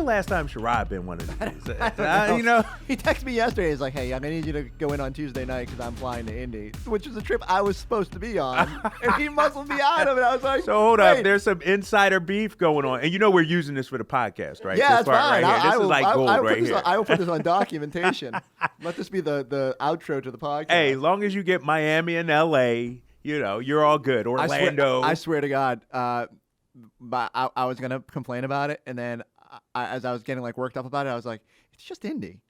last time Sherrod been one of these? He texted me yesterday. He's like, hey, I'm going to need you to go in on Tuesday night because I'm flying to Indy, which is a trip I was supposed to be on. And he muscled me out of it. I was like, so hold up. There's some insider beef going on. And we're using this for the podcast, right? Yeah, this that's fine. Right here. This is like gold right here. I will put this on documentation. Let this be the outro to the podcast. Hey, as long as you get Miami and L.A., you're all good. Orlando. I swear to God, but I was going to complain about it. And then as I was getting worked up about it, I was like, it's just Indy.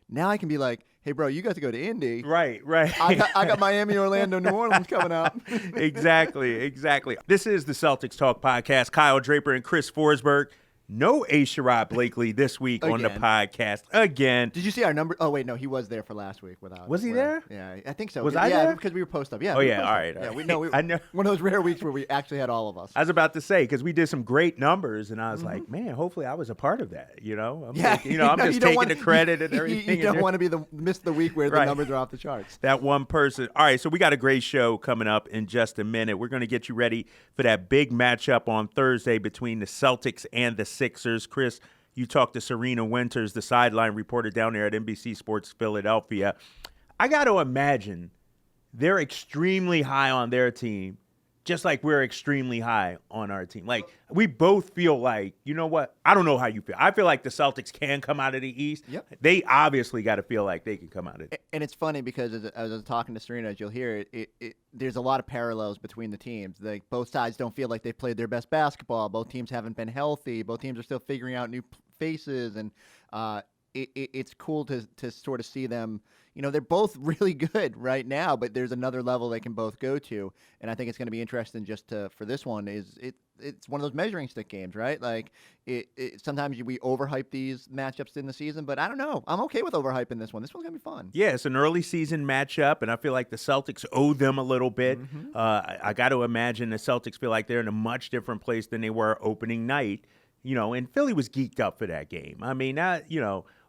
Now I can be like, hey, bro, you got to go to Indy. Right. I got Miami, Orlando, New Orleans coming up. Exactly. This is the Celtics Talk Podcast. Kyle Draper and Chris Forsberg. No A. Sherrod Blakely this week on the podcast again. Did you see our number? Oh, wait, no, he was there for last week. Was he there? Yeah, I think so. Was I there? Because we were post up. Yeah. Oh, yeah, all right. Yeah, I know. One of those rare weeks where we actually had all of us. I was about to say, because we did some great numbers, and I was like, man, hopefully I was a part of that, I'm just taking the credit and everything. You don't want to miss the week where the numbers are off the charts. That one person. All right, so we got a great show coming up in just a minute. We're going to get you ready for that big matchup on Thursday between the Celtics and the Sixers. Chris, you talked to Serena Winters, the sideline reporter down there at NBC Sports Philadelphia. I got to imagine they're extremely high on their team, just like we're extremely high on our team. We both feel like, you know what? I don't know how you feel. I feel like the Celtics can come out of the East. Yep. They obviously got to feel like they can come out of it. And it's funny because as I was talking to Serena, as you'll hear, there's a lot of parallels between the teams. Both sides don't feel like they've played their best basketball. Both teams haven't been healthy. Both teams are still figuring out new faces, and it's cool to sort of see them. They're both really good right now, but there's another level they can both go to, and I think it's going to be interesting for this one. It's one of those measuring stick games, right? Sometimes we overhype these matchups in the season, but I don't know. I'm okay with overhyping this one. This one's going to be fun. Yeah, it's an early season matchup, and I feel like the Celtics owe them a little bit. Mm-hmm. I got to imagine the Celtics feel like they're in a much different place than they were opening night. And Philly was geeked up for that game. I mean,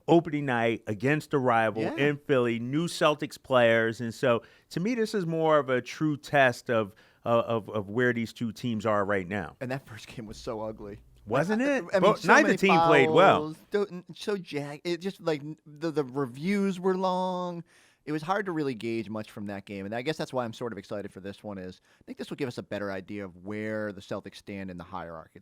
opening night against a rival in Philly, new Celtics players. And so, to me, this is more of a true test of where these two teams are right now. And that first game was so ugly. Wasn't it? I mean, neither team fouls, played well. So jagged. It just the reviews were long. It was hard to really gauge much from that game, and I guess that's why I'm sort of excited for this one. I think this will give us a better idea of where the Celtics stand in the hierarchy.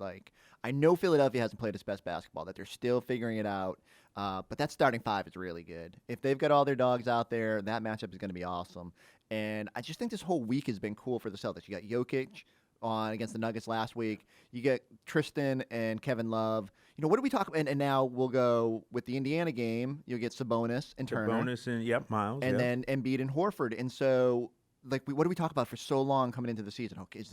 I know Philadelphia hasn't played its best basketball, that they're still figuring it out, but that starting five is really good. If they've got all their dogs out there, that matchup is going to be awesome. And I just think this whole week has been cool for the Celtics. You got Jokic on against the Nuggets last week. You get Tristan and Kevin Love. What do we talk about? And now we'll go with the Indiana game. You'll get Sabonis and Turner. Sabonis and, Miles. And then Embiid and Horford. And so, what do we talk about for so long coming into the season? Okay,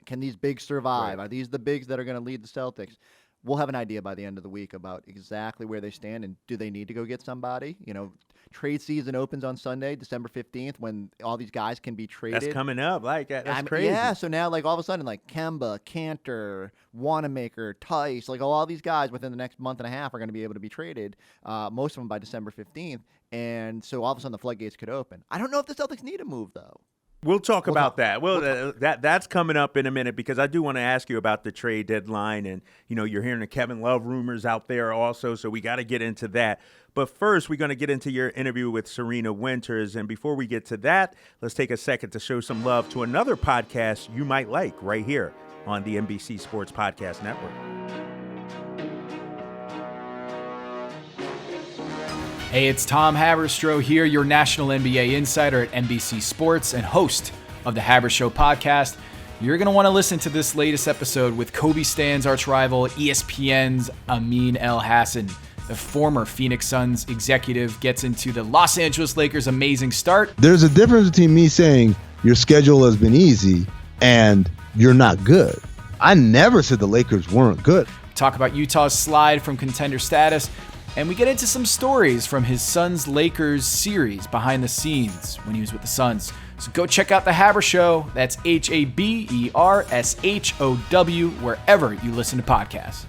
can these bigs survive? Right. Are these the bigs that are going to lead the Celtics? We'll have an idea by the end of the week about exactly where they stand and do they need to go get somebody? Trade season opens on Sunday, December 15th, when all these guys can be traded. That's coming up. That's crazy. Yeah, so now, all of a sudden, Kemba, Cantor, Wanamaker, Tice, all these guys within the next month and a half are going to be able to be traded, most of them by December 15th. And so all of a sudden the floodgates could open. I don't know if the Celtics need a move, though. We'll talk about that. That's coming up in a minute because I do want to ask you about the trade deadline. And, you're hearing the Kevin Love rumors out there also, so we got to get into that. But first, we're going to get into your interview with Serena Winters. And before we get to that, let's take a second to show some love to another podcast you might like right here on the NBC Sports Podcast Network. Hey, it's Tom Haberstroh here, your national NBA insider at NBC Sports and host of the Haberstroh podcast. You're going to want to listen to this latest episode with Kobe Stan's arch rival, ESPN's Amin El-Hassan. The former Phoenix Suns executive gets into the Los Angeles Lakers' amazing start. There's a difference between me saying your schedule has been easy and you're not good. I never said the Lakers weren't good. Talk about Utah's slide from contender status. And we get into some stories from his Suns-Lakers series behind the scenes when he was with the Suns. So go check out The Habershow. That's Habershow, wherever you listen to podcasts.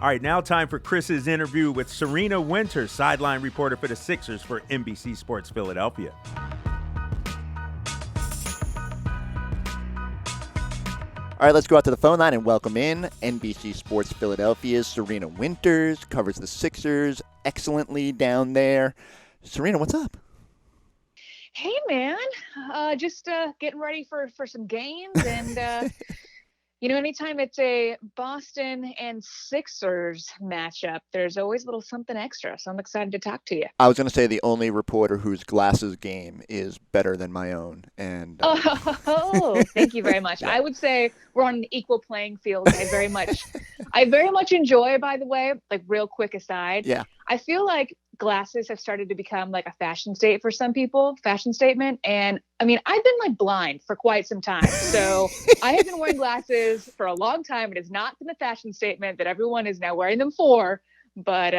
All right, now time for Chris's interview with Serena Winters, sideline reporter for the Sixers for NBC Sports Philadelphia. All right, let's go out to the phone line and welcome in NBC Sports Philadelphia's Serena Winters, covers the Sixers excellently down there. Serena, what's up? Hey, man. Just getting ready for some games. And, anytime it's a Boston and Sixers matchup, there's always a little something extra. So I'm excited to talk to you. I was going to say the only reporter whose glasses game is better than my own. And Oh, thank you very much. Yeah. I would say we're on an equal playing field. I very much enjoy, by the way, like real quick aside. Yeah. I feel like glasses have started to become like a fashion statement for some people, And I mean, I've been like blind for quite some time. So I have been wearing glasses for a long time. It has not been the fashion statement that everyone is now wearing them for. But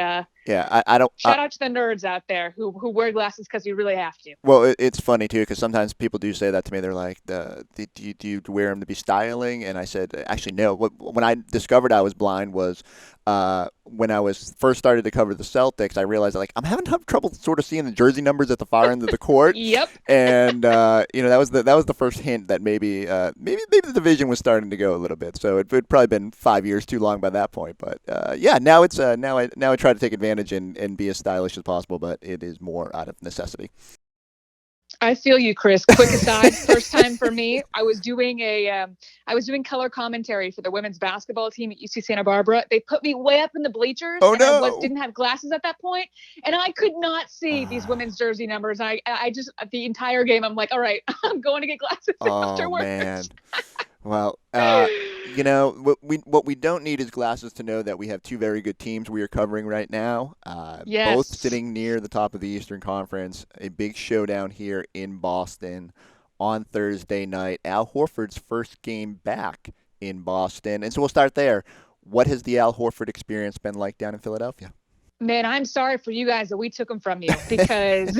yeah, I don't. Shout out to the nerds out there who wear glasses because you really have to. Well, it's funny too because sometimes people do say that to me. They're like, "Do you wear them to be styling?" And I said, "Actually, no." When I discovered I was blind was when I was first started to cover the Celtics. I realized that, like, I'm having trouble sort of seeing the jersey numbers at the far end of the court. Yep. And that was the first hint that maybe the division was starting to go a little bit. So it'd probably been 5 years too long by that point. But now it's now I try to take advantage and be as stylish as possible, but it is more out of necessity. I feel you, Chris. Quick aside, first time for me. I was doing color commentary for the women's basketball team at UC Santa Barbara. They put me way up in the bleachers. Oh, and no. I didn't have glasses at that point, and I could not see these womenens' jersey numbers. I just the entire game, I'm like, all right, I'm going to get glasses afterwards. Man. Well, what we don't need is glasses to know that we have two very good teams we are covering right now. Yes. Both sitting near the top of the Eastern Conference. A big showdown here in Boston on Thursday night. Al Horford's first game back in Boston. And so we'll start there. What has the Al Horford experience been like down in Philadelphia? Man, I'm sorry for you guys that we took him from you because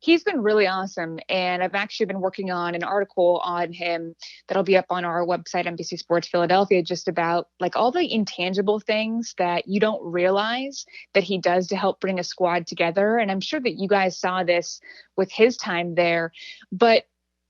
he's been really awesome. And I've actually been working on an article on him that'll be up on our website, NBC Sports Philadelphia, just about like all the intangible things that you don't realize that he does to help bring a squad together. And I'm sure that you guys saw this with his time there. But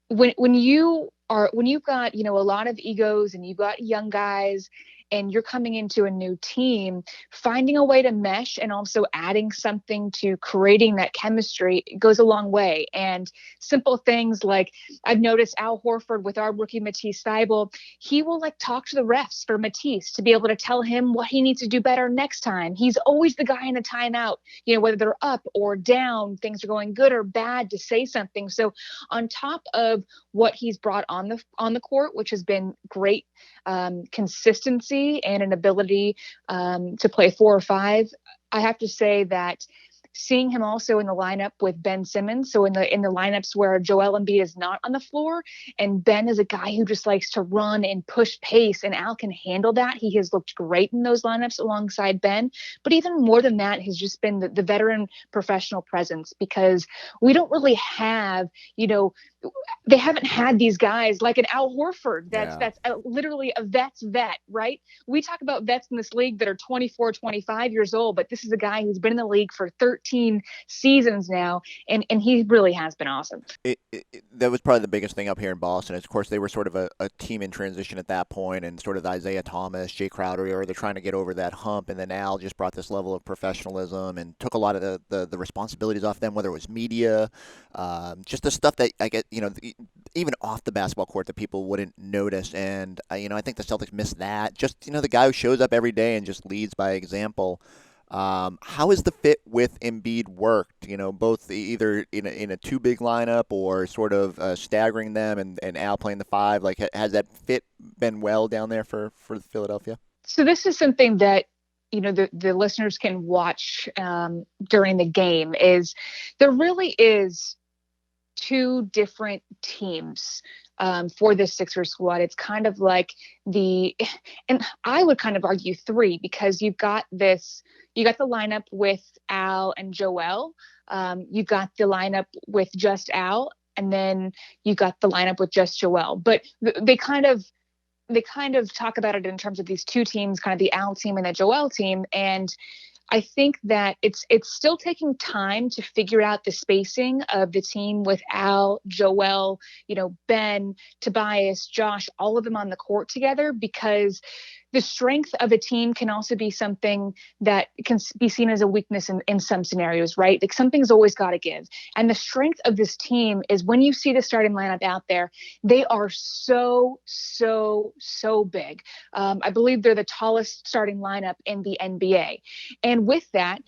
when you've got, a lot of egos and you've got young guys and you're coming into a new team, finding a way to mesh and also adding something to creating that chemistry goes a long way. And simple things like I've noticed Al Horford with our rookie Matisse Thybulle, he will like talk to the refs for Matisse to be able to tell him what he needs to do better next time. He's always the guy in a timeout, whether they're up or down, things are going good or bad, to say something. So on top of what he's brought on the court, which has been great consistency and an ability to play 4 or 5. I have to say that seeing him also in the lineup with Ben Simmons, so in the lineups where Joel Embiid is not on the floor, and Ben is a guy who just likes to run and push pace, and Al can handle that. He has looked great in those lineups alongside Ben. But even more than that has just been the veteran professional presence, because we don't really have, they haven't had these guys like an Al Horford that's literally a vet's vet, right? We talk about vets in this league that are 24, 25 years old, but this is a guy who's been in the league for 13 seasons now, and he really has been awesome. That was probably the biggest thing up here in Boston. Of course, they were sort of a team in transition at that point, and sort of Isaiah Thomas, Jay Crowder, they're trying to get over that hump, and then Al just brought this level of professionalism and took a lot of the responsibilities off them, whether it was media, just the stuff that I get, even off the basketball court that people wouldn't notice. And, I think the Celtics miss that. Just, the guy who shows up every day and just leads by example. How has the fit with Embiid worked? Both either in a too big lineup or sort of staggering them and Al playing the 5. Like, has that fit been well down there for Philadelphia? So this is something that, the listeners can watch during the game. Is there really is 2 different teams for this Sixers squad. It's kind of like and I would kind of argue 3, because you got the lineup with Al and Joel. You got the lineup with just Al, and then you got the lineup with just Joel. But they kind of talk about it in terms of these 2 teams, kind of the Al team and the Joel team. And I think that it's still taking time to figure out the spacing of the team with Al, Joel, Ben, Tobias, Josh, all of them on the court together, because the strength of a team can also be something that can be seen as a weakness in some scenarios, right? Like something's always got to give. And the strength of this team is when you see the starting lineup out there, they are so, so, so big. I believe they're the tallest starting lineup in the NBA. And with that,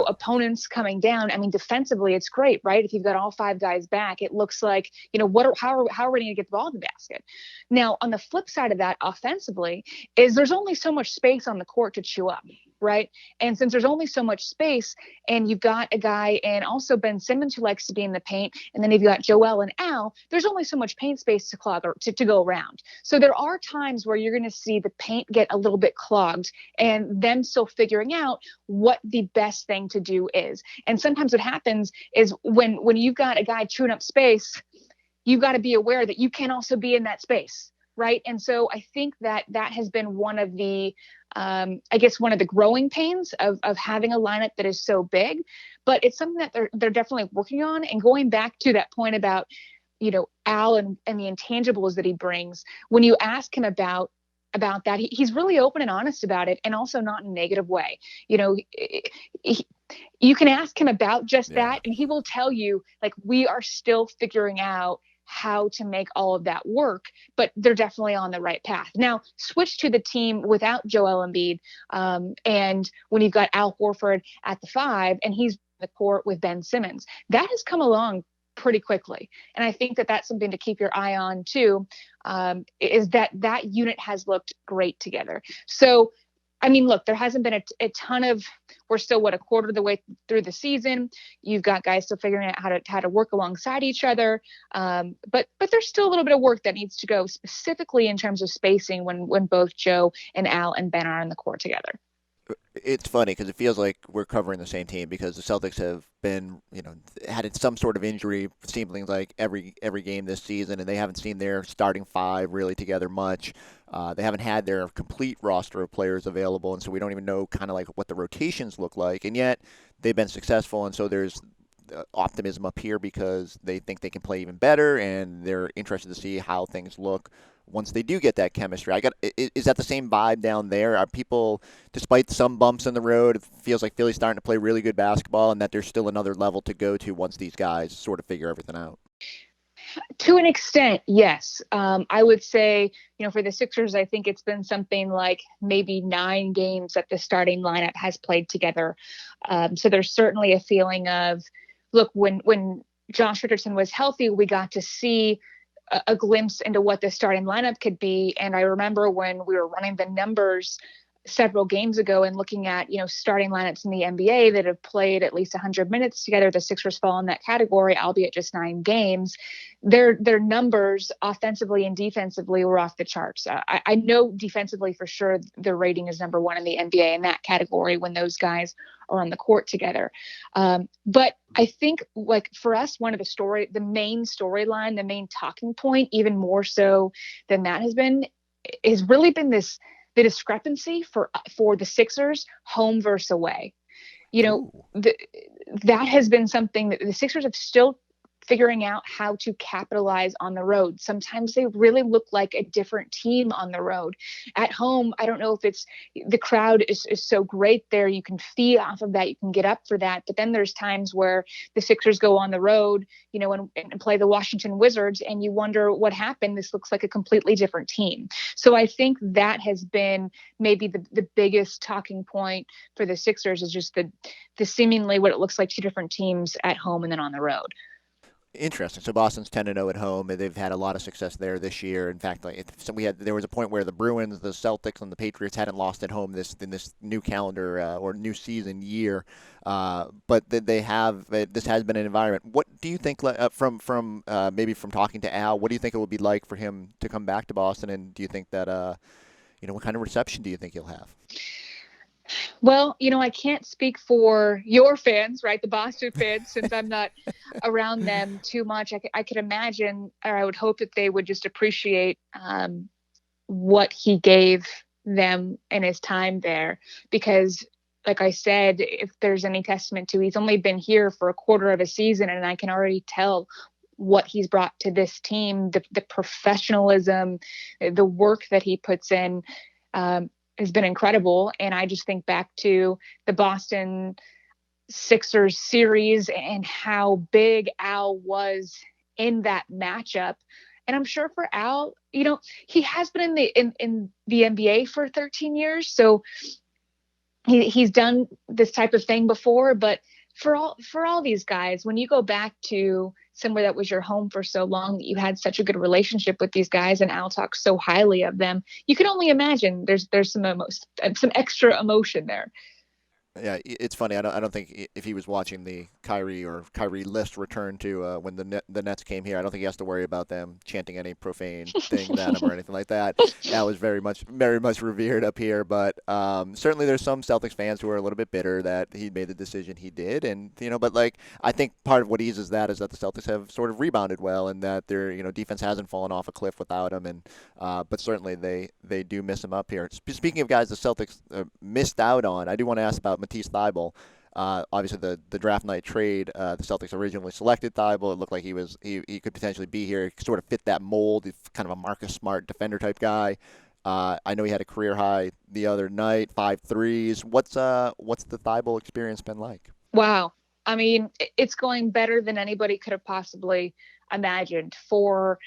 opponents coming down, I mean, defensively, it's great, right? If you've got all 5 guys back, it looks like, how are we going to get the ball in the basket? Now, on the flip side of that, offensively, is there's only so much space on the court to chew up, right? And since there's only so much space, and you've got a guy and also Ben Simmons who likes to be in the paint, and then you've got Joel and Al, there's only so much paint space to clog or to go around. So there are times where you're going to see the paint get a little bit clogged and them still figuring out what the best thing to do is. And sometimes what happens is when you've got a guy chewing up space, you've got to be aware that you can also be in that space. Right. And so I think that has been one of the, one of the growing pains of having a lineup that is so big, but it's something that they're definitely working on. And going back to that point about, Al and the intangibles that he brings, when you ask him about that, he's really open and honest about it, and also not in a negative way. You can ask him about just that, and he will tell you, like, we are still figuring out how to make all of that work, but they're definitely on the right path. Now, switch to the team without Joel Embiid, and when you've got Al Horford at the 5, and he's in the court with Ben Simmons, that has come along pretty quickly. And I think that that's something to keep your eye on too, is that unit has looked great together. So, I mean, look, there hasn't been a ton of, we're still, a quarter of the way through the season. You've got guys still figuring out how to work alongside each other. But there's still a little bit of work that needs to go, specifically in terms of spacing when both Joe and Al and Ben are on the court together. It's funny because it feels like we're covering the same team, because the Celtics have been, had some sort of injury, seemingly like every game this season, and they haven't seen their starting 5 really together much. They haven't had their complete roster of players available, and so we don't even know kind of like what the rotations look like. And yet they've been successful, and so there's optimism up here because they think they can play even better, and they're interested to see how things look once they do get that chemistry. Is that the same vibe down there? Are people, despite some bumps in the road, it feels like Philly's starting to play really good basketball, and that there's still another level to go to once these guys sort of figure everything out? To an extent, yes. I would say, for the Sixers, I think it's been something like maybe 9 games that the starting lineup has played together. So there's certainly a feeling of, look, when Josh Richardson was healthy, we got to see a glimpse into what the starting lineup could be. And I remember when we were running the numbers several games ago and looking at, starting lineups in the NBA that have played at least 100 minutes together, the Sixers fall in that category, albeit just 9 games. Their numbers offensively and defensively were off the charts. I know defensively for sure the rating is number 1 in the NBA in that category when those guys are on the court together. But I think, like, for us, the main storyline, the main talking point, even more so than that has really been the discrepancy for the Sixers home versus away. That has been something that the Sixers have still figuring out how to capitalize on the road. Sometimes they really look like a different team on the road. At home, I don't know if it's the crowd is so great there. You can feed off of that. You can get up for that. But then there's times where the Sixers go on the road, and play the Washington Wizards, and you wonder what happened. This looks like a completely different team. So I think that has been maybe the biggest talking point for the Sixers, is just the seemingly what it looks like 2 different teams at home and then on the road. Interesting. So Boston's 10-0 at home, and they've had a lot of success there this year. In fact, there was a point where the Bruins, the Celtics, and the Patriots hadn't lost at home in this new calendar or new season year. But they have. This has been an environment. What do you think from maybe from talking to Al? What do you think it would be like for him to come back to Boston? And do you think that what kind of reception do you think he'll have? Well, I can't speak for your fans, right? The Boston fans, since I'm not around them too much. I could imagine, or I would hope that they would just appreciate what he gave them in his time there, because like I said, if there's any testament to, he's only been here for a quarter of a season, and I can already tell what he's brought to this team, the professionalism, the work that he puts in has been incredible. And I just think back to the Boston Sixers series and how big Al was in that matchup. And I'm sure for Al, he has been in the NBA for 13 years. So he's done this type of thing before, but for all these guys, when you go back to somewhere that was your home for so long, that you had such a good relationship with these guys, and Al talks so highly of them, you can only imagine there's some extra emotion there. Yeah, it's funny. I don't think if he was watching the Kyrie list return to when the Nets came here, I don't think he has to worry about them chanting any profane thing at him or anything like that. That was very much revered up here. But certainly there's some Celtics fans who are a little bit bitter that he made the decision he did, and but like I think part of what eases that is that the Celtics have sort of rebounded well, and that their defense hasn't fallen off a cliff without him, and but certainly they do miss him up here. Speaking of guys the Celtics missed out on, I do want to ask about Matisse Thybulle. Obviously, the draft night trade, the Celtics originally selected Thybulle. It looked like he could potentially be here. He sort of fit that mold. He's kind of a Marcus Smart defender type guy. I know he had a career high the other night, 5 threes. What's the Thybulle experience been like? Wow. I mean, it's going better than anybody could have possibly imagined for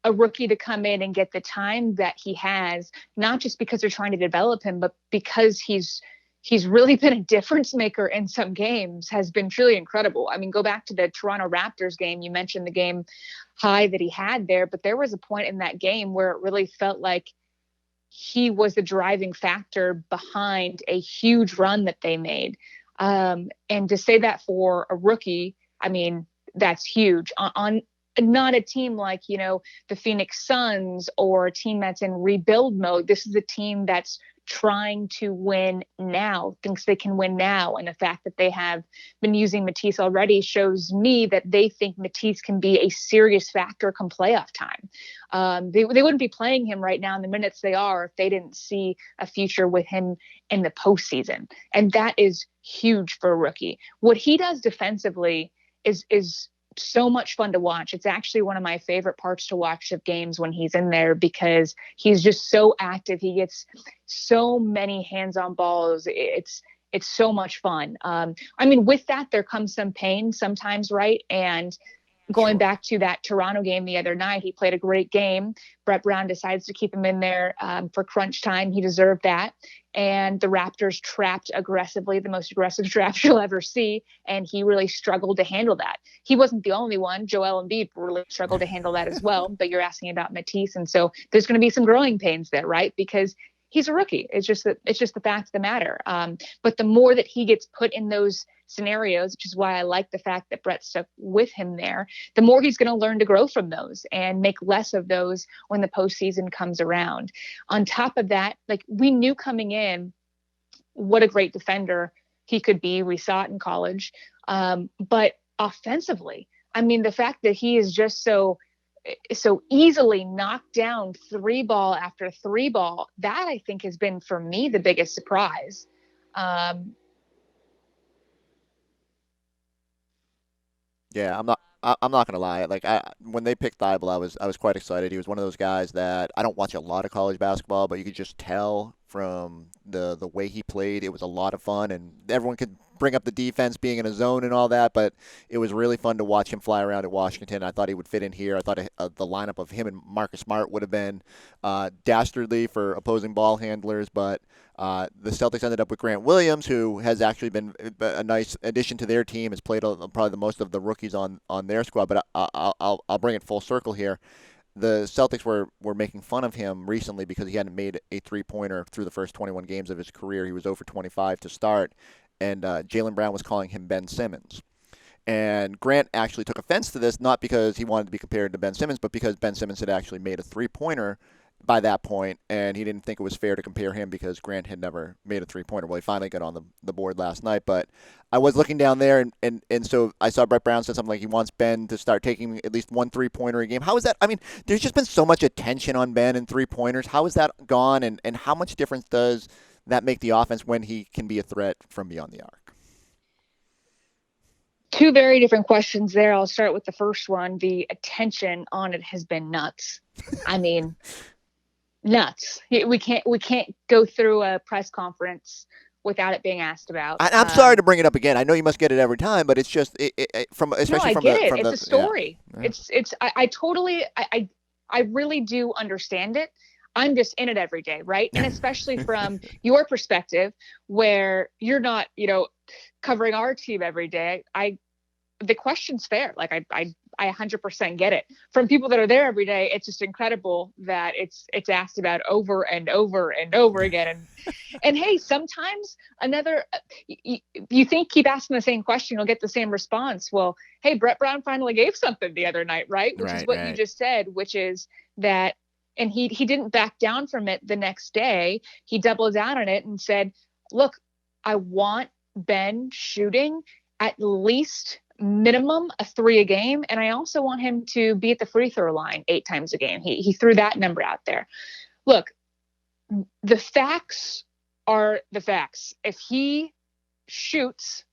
a rookie to come in and get the time that he has, not just because they're trying to develop him, but because he's really been a difference maker in some games, has been truly incredible. I mean, go back to the Toronto Raptors game. You mentioned the game high that he had there, but there was a point in that game where it really felt like he was the driving factor behind a huge run that they made. And to say that for a rookie, I mean, that's huge. On not a team like, the Phoenix Suns or a team that's in rebuild mode. This is a team that's trying to win now, thinks they can win now. And the fact that they have been using Matisse already shows me that they think Matisse can be a serious factor come playoff time. They wouldn't be playing him right now in the minutes they are if they didn't see a future with him in the postseason. And that is huge for a rookie. What he does defensively is so much fun to watch. It's actually one of my favorite parts to watch of games when he's in there, because he's just so active. He gets so many hands-on balls. It's so much fun. I mean, with that, there comes some pain sometimes, right? And going back to that Toronto game the other night, he played a great game. Brett Brown decides to keep him in there for crunch time. He deserved that. And the Raptors trapped aggressively, the most aggressive draft you'll ever see. And he really struggled to handle that. He wasn't the only one. Joel Embiid really struggled to handle that as well. But you're asking about Matisse. And so there's going to be some growing pains there, right? Because he's a rookie. It's just the fact of the matter. But the more that he gets put in those scenarios, which is why I like the fact that Brett stuck with him there, the more he's going to learn to grow from those and make less of those when the postseason comes around. On top of that, like, we knew coming in what a great defender he could be. We saw it in college. But offensively, I mean, the fact that he is just so easily knocked down 3-ball after 3-ball, that I think has been, for me, the biggest surprise. Yeah, I'm not gonna lie. Like, when they picked Thybulle, I was quite excited. He was one of those guys that I don't watch a lot of college basketball, but you could just tell from the way he played, it was a lot of fun, and everyone could bring up the defense being in a zone and all that, but it was really fun to watch him fly around at Washington. I thought he would fit in here. I thought the lineup of him and Marcus Smart would have been dastardly for opposing ball handlers, but the Celtics ended up with Grant Williams, who has actually been a nice addition to their team, has played probably the most of the rookies on their squad, but I'll bring it full circle here. The Celtics were making fun of him recently because he hadn't made a three-pointer through the first 21 games of his career. He was 0 for 25 to start, and Jaylen Brown was calling him Ben Simmons. And Grant actually took offense to this, not because he wanted to be compared to Ben Simmons, but because Ben Simmons had actually made a three-pointer by that point, and he didn't think it was fair to compare him because Grant had never made a three-pointer. Well, he finally got on the board last night, but I was looking down there, and so I saw Brett Brown said something like he wants Ben to start taking at least one three-pointer a game. How is that? I mean, there's just been so much attention on Ben and three-pointers. How has that gone, and how much difference does that make the offense when he can be a threat from beyond the arc? Two very different questions there. I'll start with the first one. The attention on it has been nuts. I mean, nuts. We can't go through a press conference without it being asked about. I'm sorry to bring it up again. I know you must get it every time, but it's just especially from get the, it. from it's the, a story. Yeah. I really do understand it. I'm just in it every day, right? And especially from your perspective, where you're not, covering our team every day. The question's fair. Like I 100% get it. From people that are there every day, it's just incredible that it's asked about over and over and over again. And hey, sometimes you keep asking the same question, you'll get the same response. Well, hey, Brett Brown finally gave something the other night, right? Which is what you just said, which is that, and he didn't back down from it the next day. He doubled down on it and said, look, I want Ben shooting at least minimum a 3 a game. And I also want him to be at the free throw line 8 times a game. He threw that number out there. Look, the facts are the facts. If he shoots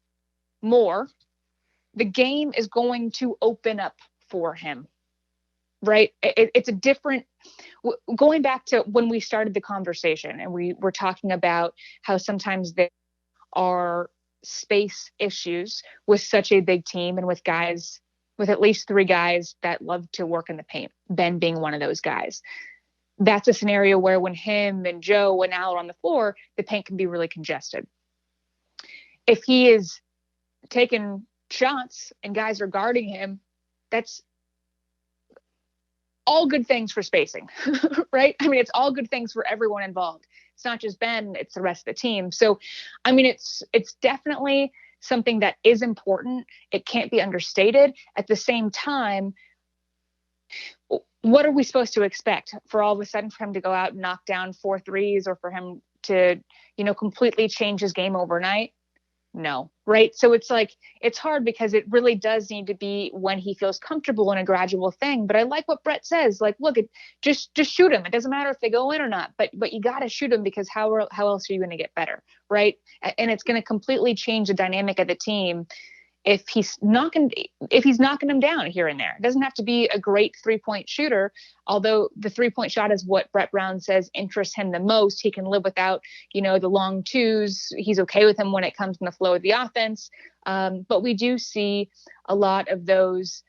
more, the game is going to open up for him, right? It's a different, going back to when we started the conversation and we were talking about how sometimes there are space issues with such a big team and with at least 3 guys that love to work in the paint, Ben being one of those guys. That's a scenario where when him and Joe and Al are on the floor, the paint can be really congested. If he is taking shots and guys are guarding him, that's all good things for spacing, right? I mean, it's all good things for everyone involved. It's not just Ben, it's the rest of the team. So, I mean, it's definitely something that is important. It can't be understated. At the same time, what are we supposed to expect for all of a sudden for him to go out and knock down 4 threes or for him to, completely change his game overnight? No. Right. So it's like, it's hard because it really does need to be when he feels comfortable in a gradual thing. But I like what Brett says, like, look, just shoot him. It doesn't matter if they go in or not, but you got to shoot him because how else are you going to get better? Right. And it's going to completely change the dynamic of the team if he's knocking them down here and there. It doesn't have to be a great 3-point shooter, although the 3-point shot is what Brett Brown says interests him the most. He can live without, the long twos. He's okay with him when it comes in the flow of the offense. But we do see a lot of those,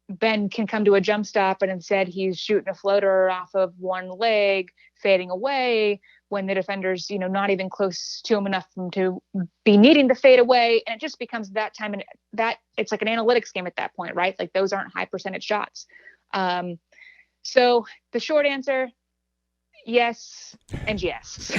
Ben can come to a jump stop and instead he's shooting a floater off of one leg, fading away when the defender's, not even close to him enough for him to be needing to fade away. And it just becomes that time. And that it's like an analytics game at that point, right? Like those aren't high percentage shots. So the short answer, yes and yes.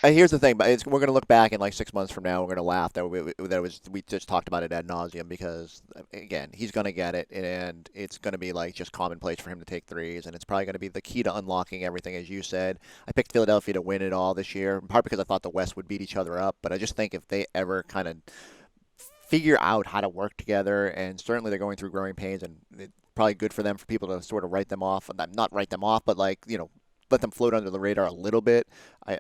Here's the thing, but we're gonna look back in like 6 months from now. We're gonna laugh that we just talked about it ad nauseum because again, he's gonna get it, and it's gonna be like just commonplace for him to take threes, and it's probably gonna be the key to unlocking everything, as you said. I picked Philadelphia to win it all this year, in part because I thought the West would beat each other up, but I just think if they ever kind of figure out how to work together, and certainly they're going through growing pains, and it's probably good for them for people to sort of write them off, not write them off, but like let them float under the radar a little bit.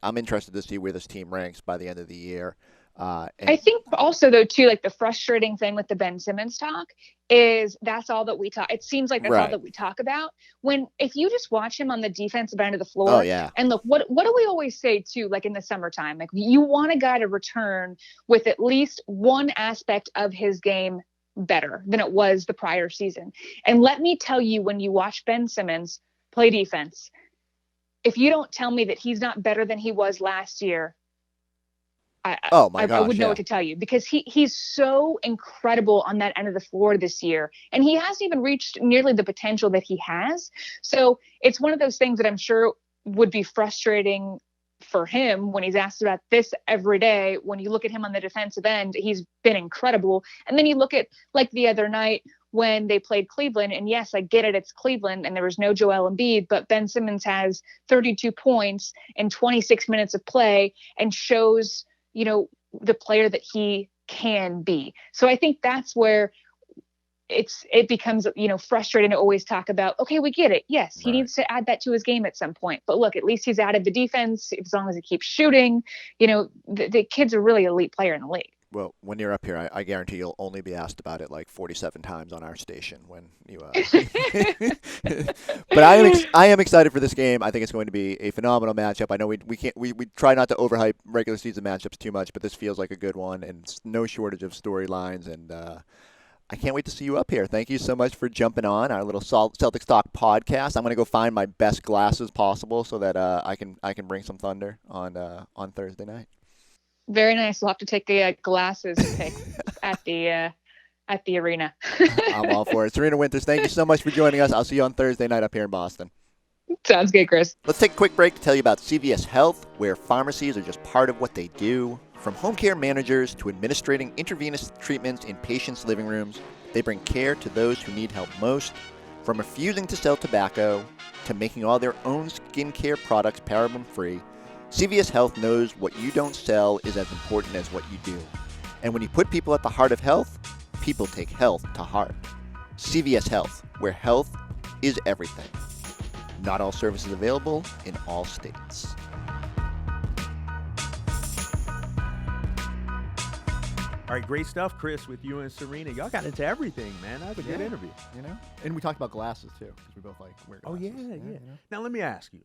I'm interested to see where this team ranks by the end of the year. I think also, though, too, like the frustrating thing with the Ben Simmons talk is that's all that we talk. It seems like that's all that we talk about. If you just watch him on the defensive end of the floor, and look, what do we always say, too, like in the summertime? Like you want a guy to return with at least one aspect of his game better than it was the prior season. And let me tell you, when you watch Ben Simmons play defense, if you don't tell me that he's not better than he was last year, I wouldn't know what to tell you, because he's so incredible on that end of the floor this year, and he hasn't even reached nearly the potential that he has. So it's one of those things that I'm sure would be frustrating for him when he's asked about this every day. When you look at him on the defensive end, he's been incredible. And then you look at like the other night when they played Cleveland, and yes, I get it, it's Cleveland and there was no Joel Embiid, but Ben Simmons has 32 points in 26 minutes of play and shows, the player that he can be. So I think that's where it becomes, frustrating to always talk about, okay, we get it. Yes, he needs to add that to his game at some point. But look, at least he's added the defense. As long as he keeps shooting, the kid's a really elite player in the league. Well, when you're up here, I guarantee you'll only be asked about it like 47 times on our station when you. But I am excited for this game. I think it's going to be a phenomenal matchup. I know we try not to overhype regular season matchups too much, but this feels like a good one, and it's no shortage of storylines. And I can't wait to see you up here. Thank you so much for jumping on our little Celtics Talk podcast. I'm going to go find my best glasses possible so that I can bring some thunder on Thursday night. Very nice. We'll have to take a glasses pick at the arena. I'm all for it. Serena Winters, thank you so much for joining us. I'll see you on Thursday night up here in Boston. Sounds good, Chris. Let's take a quick break to tell you about CVS Health, where pharmacies are just part of what they do. From home care managers to administrating intravenous treatments in patients' living rooms, they bring care to those who need help most. From refusing to sell tobacco to making all their own skincare products paraben-free, CVS Health knows what you don't sell is as important as what you do. And when you put people at the heart of health, people take health to heart. CVS Health, where health is everything. Not all services available in all states. All right, great stuff, Chris, with you and Serena. Y'all got into everything, man. That was a good interview. And we talked about glasses, too, because we both wear glasses. Oh, yeah. Now, let me ask you,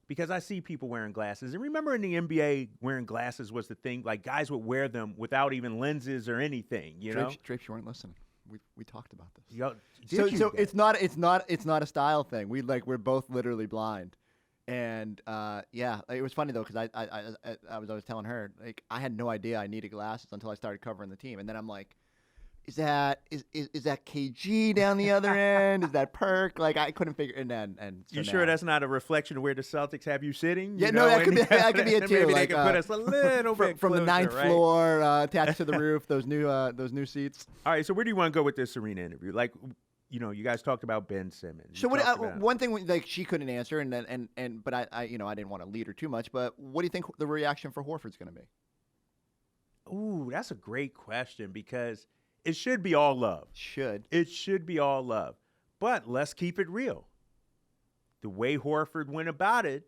because I see people wearing glasses. And remember in the NBA, wearing glasses was the thing. Like, guys would wear them without even lenses or anything, Drapes, you weren't listening. We talked about this. So it's not a style thing. We're both literally blind. And it was funny though, because I was telling her, like, I had no idea I needed glasses until I started covering the team, and then I'm like, is that KG down the other end? Is that Perk? Like, I couldn't figure. And so you sure that's not a reflection of where the Celtics have you sitting? Yeah, no, that could be it too. Maybe like, they could put us a little bit from closer, the ninth right? floor attached to the roof. Those new seats. All right, so where do you want to go with this Serena interview? Like, you guys talked about Ben Simmons. So one thing like she couldn't answer, but I didn't want to lead her too much. But what do you think the reaction for Horford's going to be? Ooh, that's a great question, because it should be all love. It should be all love. But let's keep it real. The way Horford went about it,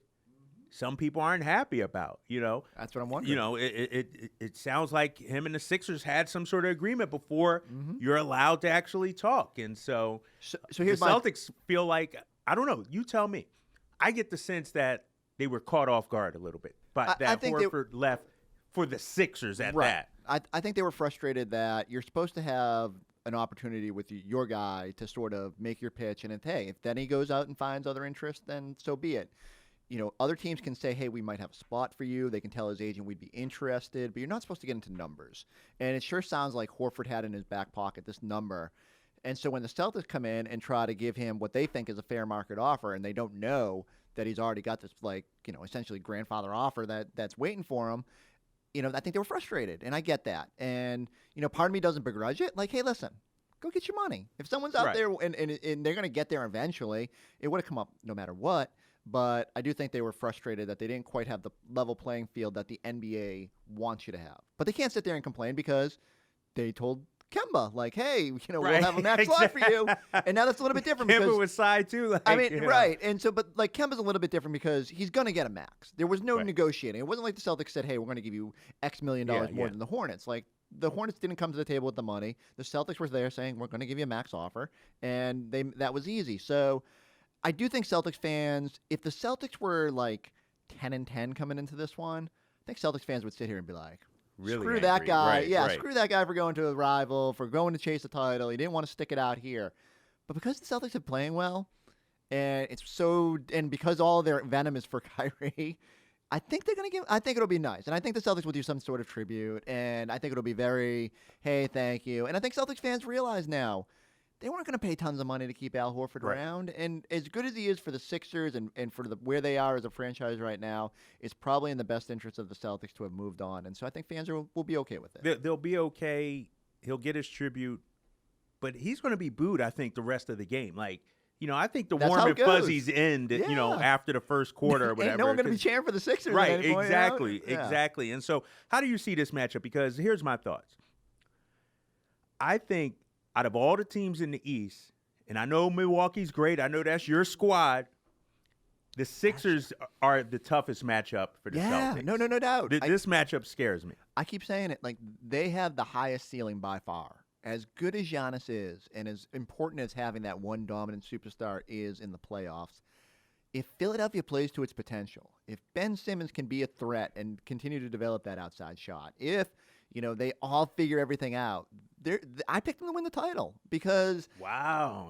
some people aren't happy about, That's what I'm wondering. It sounds like him and the Sixers had some sort of agreement before you're allowed to actually talk. And so here's the Celtics feel like, I don't know, you tell me. I get the sense that they were caught off guard a little bit, but that Horford left for the Sixers at that. I think they were frustrated that you're supposed to have an opportunity with your guy to sort of make your pitch, and if then he goes out and finds other interest, then so be it. Other teams can say, hey, we might have a spot for you. They can tell his agent we'd be interested, but you're not supposed to get into numbers. And it sure sounds like Horford had in his back pocket this number. And so when the Celtics come in and try to give him what they think is a fair market offer, and they don't know that he's already got this, essentially grandfather offer that's waiting for him, I think they were frustrated, and I get that. And, part of me doesn't begrudge it. Like, hey, listen, go get your money. If someone's out there and they're going to get there eventually, it would have come up no matter what. But I do think they were frustrated that they didn't quite have the level playing field that the NBA wants you to have. But they can't sit there and complain because they told Kemba, like, hey, we'll have a max slot for you. And now that's a little bit different. Kemba was side too. Right. And so, but like Kemba's a little bit different because he's going to get a max. There was no negotiating. It wasn't like the Celtics said, hey, we're going to give you X million dollars more than the Hornets. Like, the Hornets didn't come to the table with the money. The Celtics were there saying, we're going to give you a max offer. And that was easy. So I do think Celtics fans, if the Celtics were like 10-10 coming into this one, I think Celtics fans would sit here and be like, really screw angry. that guy. Right. Screw that guy for going to a rival, for going to chase a title. He didn't want to stick it out here. But because the Celtics are playing well, and because all their venom is for Kyrie, I think it'll be nice. And I think the Celtics will do some sort of tribute. And I think it'll be very, hey, thank you. And I think Celtics fans realize now, they weren't going to pay tons of money to keep Al Horford around. And as good as he is for the Sixers and for where they are as a franchise right now, it's probably in the best interest of the Celtics to have moved on. And so I think fans will be okay with it. They'll be okay. He'll get his tribute. But he's going to be booed, I think, the rest of the game. Like, I think the warm and fuzzies end, after the first quarter or whatever. Ain't no one going to be cheering for the Sixers. Right, anymore, exactly. And so how do you see this matchup? Because here's my thoughts. I think out of all the teams in the East, and I know Milwaukee's great. I know that's your squad. The Sixers are the toughest matchup for the Celtics. No doubt. This matchup scares me. I keep saying it. Like, they have the highest ceiling by far. As good as Giannis is, and as important as having that one dominant superstar is in the playoffs, if Philadelphia plays to its potential, if Ben Simmons can be a threat and continue to develop that outside shot, if they all figure everything out, I picked them to win the title because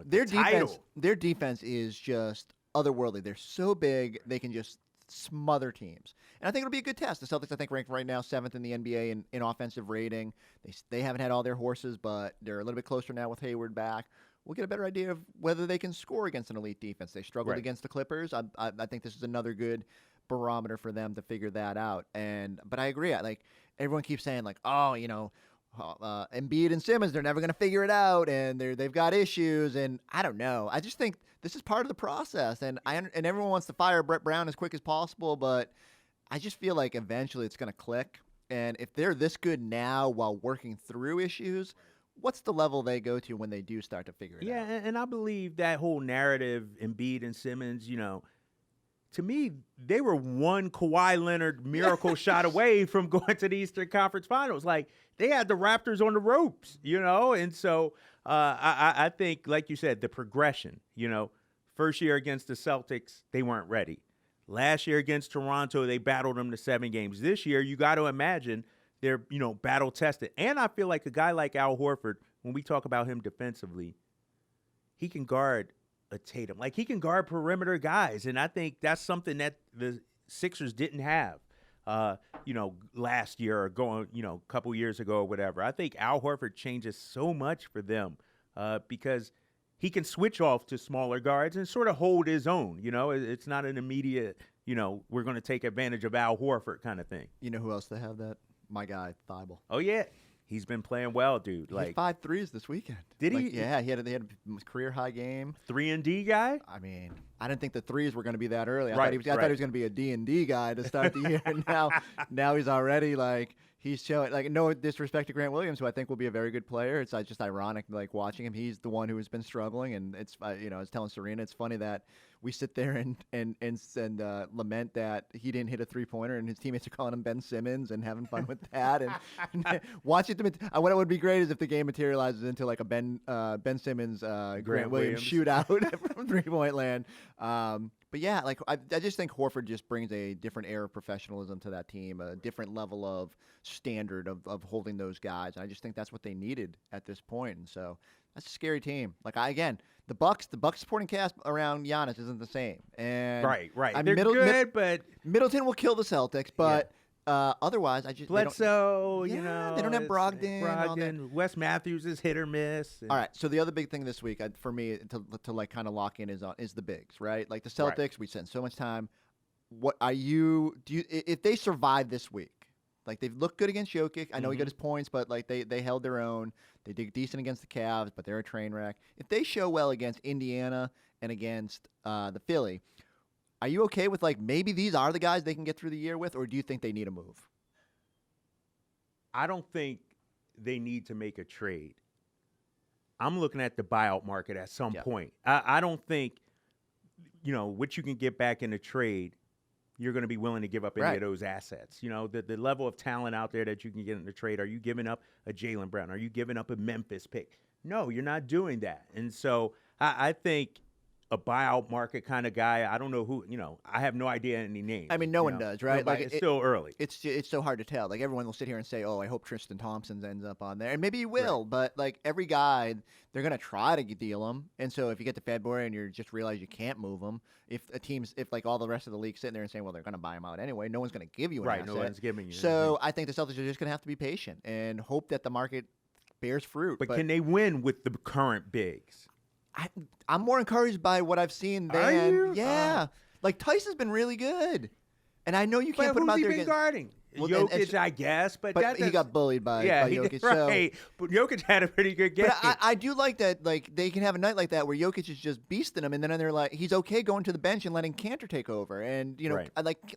their defense is just otherworldly. They're so big, they can just smother teams. And I think it'll be a good test. The Celtics, I think, ranked right now 7th in the NBA in offensive rating. They haven't had all their horses, but they're a little bit closer now with Hayward back. We'll get a better idea of whether they can score against an elite defense. They struggled against the Clippers. I think this is another good barometer for them to figure that out. But I agree. Everyone keeps saying, Embiid and Simmons, they're never going to figure it out, and they've got issues, and I don't know. I just think this is part of the process, and everyone wants to fire Brett Brown as quick as possible, but I just feel like eventually it's going to click, and if they're this good now while working through issues, what's the level they go to when they do start to figure it out? Yeah, and I believe that whole narrative, Embiid and Simmons, to me, they were one Kawhi Leonard miracle shot away from going to the Eastern Conference Finals. Like, they had the Raptors on the ropes, and so I think, like you said, the progression, first year against the Celtics, they weren't ready. Last year against Toronto, they battled them to 7 games. This year, you got to imagine they're, battle tested. And I feel like a guy like Al Horford, when we talk about him defensively, he can guard a Tatum. Like, he can guard perimeter guys, and I think that's something that the Sixers didn't have, last year or going, a couple years ago or whatever. I think Al Horford changes so much for them because he can switch off to smaller guards and sort of hold his own. It's not an immediate, we're going to take advantage of Al Horford kind of thing. You know who else they have that? My guy, Thybulle. Oh, yeah. He's been playing well, dude. He hit 5 threes this weekend. Did he? Yeah, they had a career high game. 3-and-D guy? I mean, I didn't think the threes were going to be that early. I thought thought he was going to be a D&D guy to start the year. And now he's already he's showing, no disrespect to Grant Williams, who I think will be a very good player. It's just ironic, watching him. He's the one who has been struggling, and it's I was telling Serena, it's funny that we sit there and lament that he didn't hit a 3-pointer, and his teammates are calling him Ben Simmons and having fun with that. And watch it. What would be great is if the game materializes into a Ben Simmons Grant Williams shootout from 3-point land. But yeah, I just think Horford just brings a different air of professionalism to that team, a different level of standard of holding those guys. And I just think that's what they needed at this point. And so that's a scary team. The Bucks supporting cast around Giannis isn't the same. And right. They're good, but Middleton will kill the Celtics. But otherwise, I just Bledsoe. they don't have Brogdon. Wes Matthews is hit or miss. All right. So the other big thing this week for me to kind of lock in is the bigs, right? Like the Celtics, we spent so much time. What are you? If they survive this week? They've looked good against Jokic. I know he got his points, but they held their own. They did decent against the Cavs, but they're a train wreck. If they show well against Indiana and against the Philly, are you okay with maybe these are the guys they can get through the year with, or do you think they need a move? I don't think they need to make a trade. I'm looking at the buyout market at some point. I don't think, what you can get back in a trade, you're going to be willing to give up any of those assets. The level of talent out there that you can get in the trade. Are you giving up a Jaylen Brown? Are you giving up a Memphis pick? No, you're not doing that. And so I think a buyout market kind of guy, I don't know who, I have no idea any names. I mean, no one does, right? It's still early. It's so hard to tell. Everyone will sit here and say, oh, I hope Tristan Thompson ends up on there. And maybe he will, but every guy, they're going to try to deal him. And so if you get to February and you just realize you can't move him, if all the rest of the league sitting there and saying, well, they're going to buy him out anyway, no one's going to give you an asset. No one's giving you. So I think the Celtics are just going to have to be patient and hope that the market bears fruit. But can they win with the current bigs? I'm more encouraged by what I've seen than Are you? Yeah. Tyson's been really good. And I know you can't put him out there against guarding. Well, Jokic, I guess, but he got bullied by Jokic. Right. But Jokic had a pretty good game. But I do like that. Like they can have a night like that where Jokic is just beasting him, and then they're like, he's okay going to the bench and letting Cantor take over. And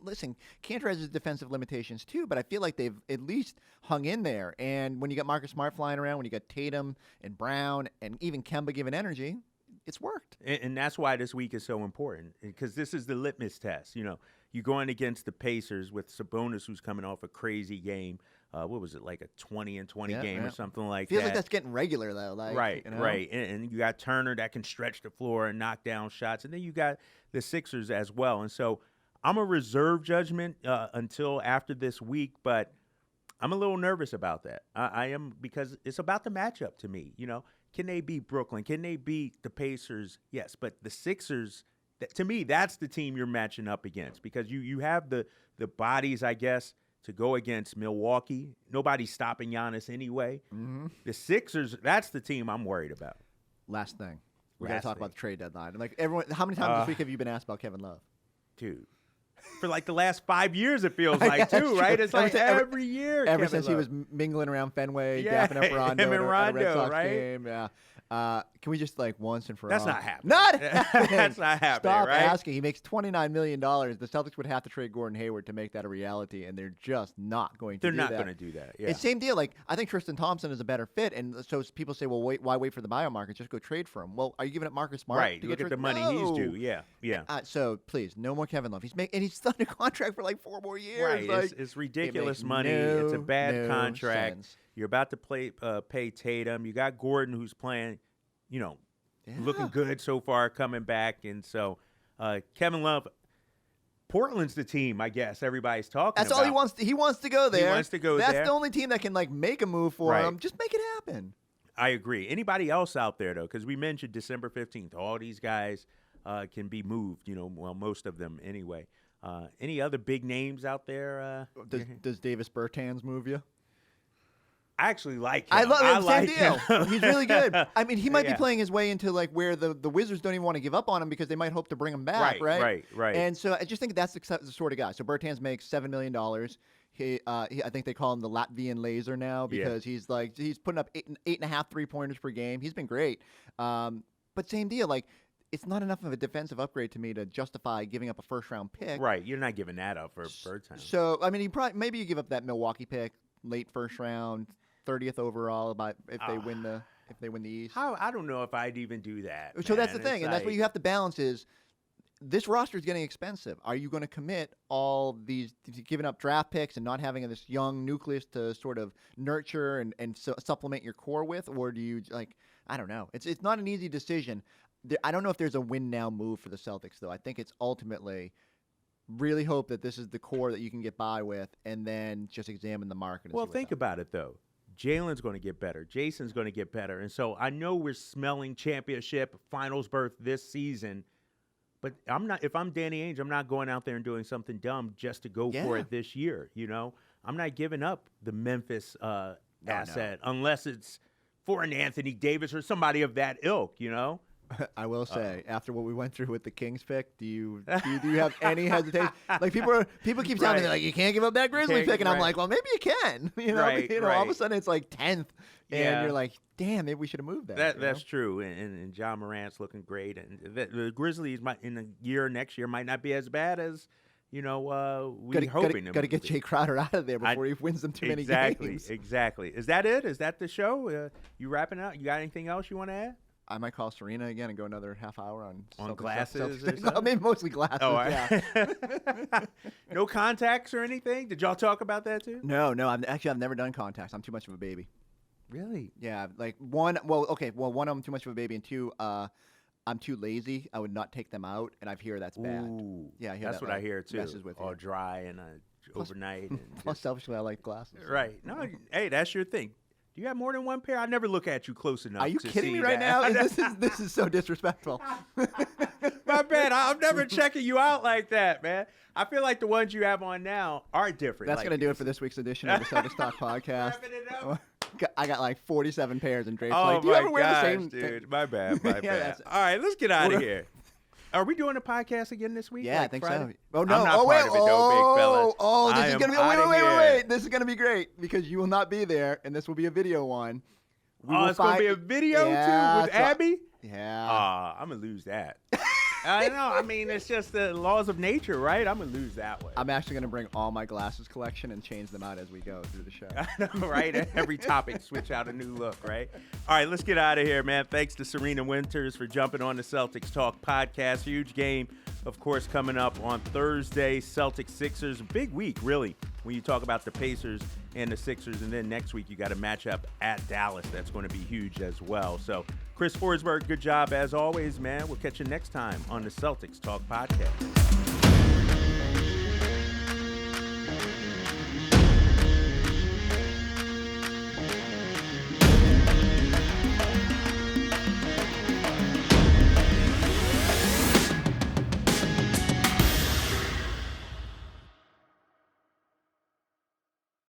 listen, Cantor has his defensive limitations too, but I feel like they've at least hung in there. And when you got Marcus Smart flying around, when you got Tatum and Brown, and even Kemba giving energy, it's worked. And that's why this week is so important, because this is the litmus test. You're going against the Pacers with Sabonis, who's coming off a crazy game. What was it, like a 20-20 game or something like that? Feels like that's getting regular, though. Right. And you got Turner that can stretch the floor and knock down shots. And then you got the Sixers as well. And so I'm a reserve judgment until after this week, but I'm a little nervous about that. I am, because it's about the matchup to me. Can they beat Brooklyn? Can they beat the Pacers? Yes, but the Sixers, to me, that's the team you're matching up against, because you have the bodies, I guess, to go against Milwaukee. Nobody's stopping Giannis anyway. Mm-hmm. The Sixers, that's the team I'm worried about. Last thing. We got to talk about the trade deadline. Like everyone, how many times this week have you been asked about Kevin Love? Dude. For like the last 5 years, it feels like, too, right? It's like every year. Ever since he was mingling around Fenway, dapping up Rondo, him and Rondo, at a Red Sox right? game. Yeah. Can we just once and for That's all? not happening. Not happening. That's not happening. Stop right? asking. He makes $29 million. The Celtics would have to trade Gordon Hayward to make that a reality, and they're just not going to. They're do not that. going to do that. Yeah. It's same deal. Like I think Tristan Thompson is a better fit, and so people say, well, why wait for the buyout market? Just go trade for him. Well, are you giving up Marcus Smart? Right. To Look get at the money he's due. Yeah. So please, no more Kevin Love. And he's under contract for like 4 more years. Right. Like, it's ridiculous money. No, it's a bad contract. Sense. You're about to pay Tatum. You got Gordon, who's playing, looking good so far, coming back. And so Kevin Love, Portland's the team, I guess, everybody's talking That's about. all he wants. He wants to go there. He wants to go there. That's the only team that can make a move for Right. him. Just make it happen. I agree. Anybody else out there, though, because we mentioned December 15th, all these guys can be moved, most of them anyway. Any other big names out there? Does Davis Bertans move you? I actually like him. I love him. like Same deal. him. He's really good. I mean, he might be Yeah. playing his way into where the Wizards don't even want to give up on him because they might hope to bring him back, right? Right. And so I just think that's the sort of guy. So Bertans makes $7 million. I think they call him the Latvian laser now because he's putting up 8.5 3-pointers per game. He's been great. But same deal. It's not enough of a defensive upgrade to me to justify giving up a first-round pick. Right. You're not giving that up for Bertans. So I mean, maybe you give up that Milwaukee pick, late first round, 30th overall, if they win the East. I don't know if I'd even do that. So that's man. the thing, It's and that's what you have to balance is this roster is getting expensive. Are you going to commit all these, giving up draft picks and not having this young nucleus to sort of nurture and supplement your core with, or do you I don't know. It's not an easy decision. I don't know if there's a win now move for the Celtics though. I think it's ultimately really hope that this is the core that you can get by with, and then just examine the market. And well, think about it though. Jalen's going to get better. Jason's going to get better. And so I know we're smelling championship finals berth this season, but if I'm Danny Ainge, I'm not going out there and doing something dumb just to go for it this year. I'm not giving up the Memphis asset unless it's for an Anthony Davis or somebody of that ilk, I will say, after what we went through with the Kings pick, do you have any hesitation? People keep telling me you can't give up that Grizzly pick, and I'm like, well, maybe you can. All of a sudden it's 10th, and you're like, damn, maybe we should have moved that. That's true, and John Morant's looking great, and the Grizzlies in a next year might not be as bad as we're hoping. Got to get Jay Crowder out of there before he wins them too many games. Exactly. Is that it? Is that the show? You wrapping up? You got anything else you want to add? I might call Serena again and go another half hour on glasses. Maybe mostly glasses. Oh, yeah. No contacts or anything? Did y'all talk about that too? No. I've never done contacts. I'm too much of a baby. Really? Yeah. One. Well, okay. Well, one, I'm too much of a baby, and two, I'm too lazy. I would not take them out, and I hear that's bad. Ooh, yeah, I hear that's what I hear too. Messes with all you. dry and overnight. And plus, selfishly, I like glasses. Right. No. Hey, that's your thing. Do you have more than one pair? I never look at you close enough. Are you to kidding see me right that. now? This is so disrespectful. My bad. I'm never checking you out like that, man. I feel like the ones you have on now are different. That's gonna do it for this week's edition of the Celtics Talk Podcast. I got 47 pairs in Drape's. Oh do you my ever wear the gosh, same dude. My bad. Yeah, All right, let's get out of here. Are we doing a podcast again this week? Yeah, like I think Friday? so. Oh no! I'm not oh wait! part of it, though, big fella. This I is am gonna be. outta Wait! here. This is gonna be great because you will not be there, and this will be a video one. It's gonna be a video too with Abby. Yeah. I'm gonna lose that. I know. I mean, it's just the laws of nature, right? I'm gonna lose that way. I'm actually gonna bring all my glasses collection and change them out as we go through the show. I know, right? Every topic, switch out a new look, right? All right, let's get out of here, man. Thanks to Serena Winters for jumping on the Celtics Talk Podcast. Huge game, of course, coming up on Thursday. Celtics Sixers, big week, really, when you talk about the Pacers and the Sixers. And then next week, you got a matchup at Dallas that's going to be huge as well. So, Chris Forsberg, good job as always, man. We'll catch you next time on the Celtics Talk Podcast.